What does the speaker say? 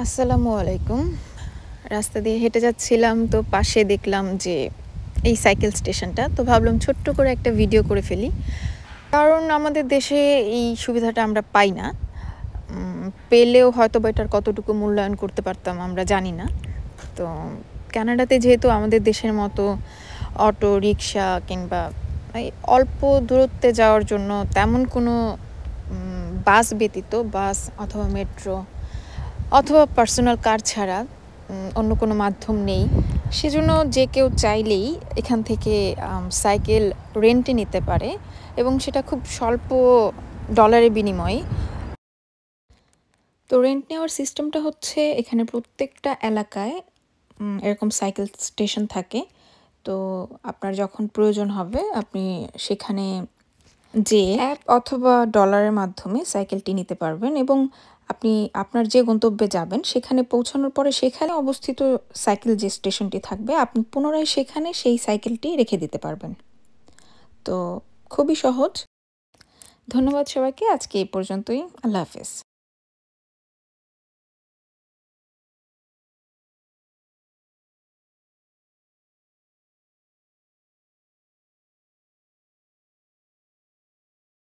আসসালামু আলাইকুম। রাস্তা দিয়ে হেঁটে যাচ্ছিলাম তো পাশে দেখলাম যে এই সাইকেল স্টেশনটা। তো ভাবলাম ছোট্ট করে একটা ভিডিও করে ফেলি। কারণ আমাদের দেশে এই সুবিধাটা আমরা পাই না। পেলেও হয়তোবা এটার কতটুকু মূল্যায়ন করতে পারতাম আমরা জানি না। তো কানাডাতে যেহেতু আমাদের দেশের মতো অটো, রিক্সা কিংবা এই অল্প দূরত্বে যাওয়ার জন্য তেমন কোনো বাস ব্যতীত বাস অথবা মেট্রো অথবা পার্সোনাল কার ছাড়া অন্য কোনো মাধ্যম নেই। সেজন্য যে কেউ চাইলেই এখান থেকে সাইকেল রেন্টে নিতে পারে এবং সেটা খুব স্বল্প ডলারের বিনিময়ে। তো রেন্ট নেওয়ার সিস্টেমটা হচ্ছে এখানে প্রত্যেকটা এলাকায় এরকম সাইকেল স্টেশন থাকে। তো আপনার যখন প্রয়োজন হবে আপনি সেখানে যেয়ে অ্যাপ অথবা ডলারের মাধ্যমে সাইকেলটি নিতে পারবেন এবং আপনি আপনার যে গন্তব্যে যাবেন সেখানে পৌঁছানোর পরে সেখানে অবস্থিত সাইকেল যে স্টেশনটি থাকবে আপনি পুনরায় সেখানে সেই সাইকেলটি রেখে দিতে পারবেন। তো খুবই সহজ। ধন্যবাদ সবাইকে। আজকে এই পর্যন্তই। আল্লাহ হাফেজ।